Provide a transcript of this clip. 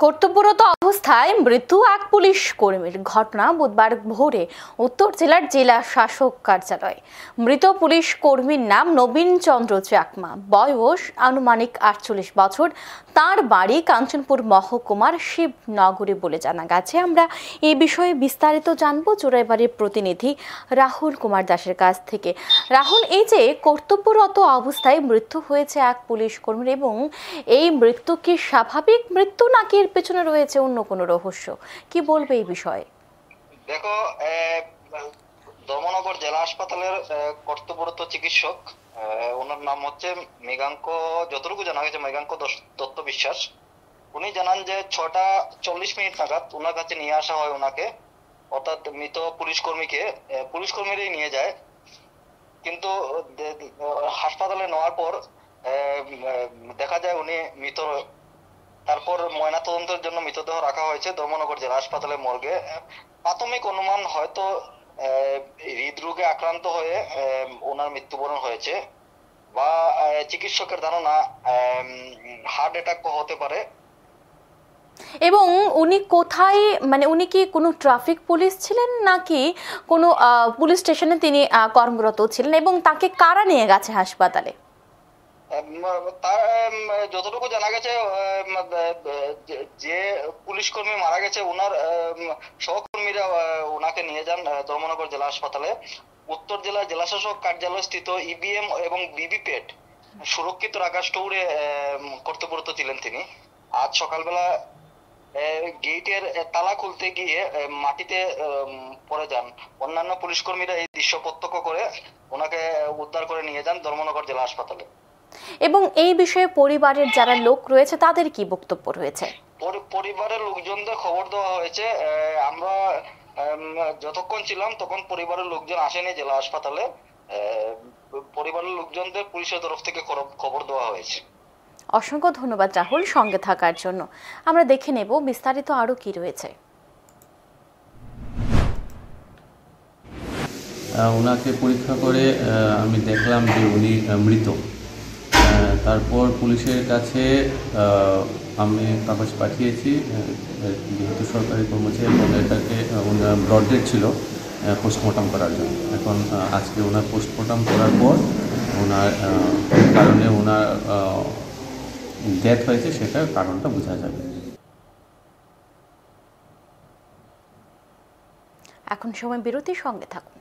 কর্তব্যরত অবস্থায় মৃত্যু এক পুলিশ কর্মীর ঘটনা বুধবার ভোরে উত্তর জেলার জেলা শাসক কার্যালয়। মৃত পুলিশ কর্মীর নাম নবীন চন্দ্র চাকমা, বয়স আনুমানিক 48 বছর। তার বাড়ি কাঞ্চনপুর মহকুমার শিবনগরে বলে জানা গেছে। আমরা এই বিষয়ে বিস্তারিত জানবো চোরাইবাড়ির প্রতিনিধি রাহুল কুমার দাসের কাছ থেকে। রাহুল, এই যে কর্তব্যরত অবস্থায় মৃত্যু হয়েছে এক পুলিশ কর্মীর, এবং এই মৃত্যু কি স্বাভাবিক মৃত্যু নাকি এর পেছনে রয়েছে অন্য কোনো রহস্য, কি বলবে এই বিষয়ে? দেখো, ধর্মনগর জেলা হাসপাতালের কর্তব্যরত চিকিৎসক, ওনার নাম হচ্ছে মৃগাঙ্ক, যতটুকু জানা গেছে মৃগাঙ্ক দত্ত বিশ্বাস। উনি জানান যে 6:40 নাগাদ ওনার কাছে নিয়ে আসা হয় ওনাকে, অর্থাৎ মৃত পুলিশ কর্মীরাই নিয়ে যায়। কিন্তু হাসপাতালে নেওয়ার পর দেখা যায় উনি মৃত। তারপর ময়না তদন্তের জন্য মৃতদেহ রাখা হয়েছে ধর্মনগর জেলা হাসপাতালে মর্গে। প্রাথমিক অনুমান হয়তো হৃদরোগে আক্রান্ত হয়ে ওনার মৃত্যুবরণ হয়েছে, বা চিকিৎসকের ধারণা হার্ট অ্যাটাক হতে পারে। এবং উনি কোথায়, মানে উনি কি কোনো ট্রাফিক পুলিশ ছিলেন নাকি কোনো পুলিশ স্টেশনে তিনি কর্মরত ছিলেন, এবং তাকে কারা নিয়ে গেছে হাসপাতালে? যতটুকু জানা গেছে যে পুলিশ কর্মী মারা গেছে ওনার সহকর্মীরা ওনাকে নিয়ে যান ধর্মনগর জেলা হাসপাতালে। উত্তর জেলা জেলাশাসক কার্যালয় স্থিত ইভিএম এবং ভিভিপ্যাট সুরক্ষিত রাখার স্টোরে কর্তব্যরত ছিলেন তিনি। আজ সকালবেলা গেটের তালা খুলতে গিয়ে মাটিতে পড়ে যান। অন্যান্য পুলিশ কর্মীরা এই দৃশ্য প্রত্যক্ষ করে ওনাকে উদ্ধার করে নিয়ে যান ধর্মনগর জেলা হাসপাতালে। এবং এই বিষয়ে পরিবারের যারা লোক রয়েছে তাদের কি বক্তব্য রয়েছে? পরিবারের লোকজনদের খবর দেওয়া হয়েছে। আমরা যতক্ষণ ছিলাম তখন পরিবারের লোকজন আসেনি জেলা হাসপাতালে। পরিবারের লোকজনদের পুলিশের তরফ থেকে খবর দেওয়া হয়েছে। অসংখ্য ধন্যবাদ রাহুল সঙ্গে থাকার জন্য। আমরা দেখে নেব বিস্তারিত আরো কি রয়েছে। ওনাকে পরীক্ষা করে আমি দেখলাম যে উনি মৃত। তারপর পুলিশের কাছে আমি কাগজ পাঠিয়েছি, যেহেতু সরকারি কর্মচারী এবং এটাকে ওনার ব্রড ডেট ছিল পোস্টমর্টম করার জন্য। এখন আজকে ওনার পোস্টমর্টম করার পর ওনার কারণে ওনার ডেথ হয়েছে সেটার কারণটা বোঝা যাবে। এখন সময় বিরতির, সঙ্গে থাকুন।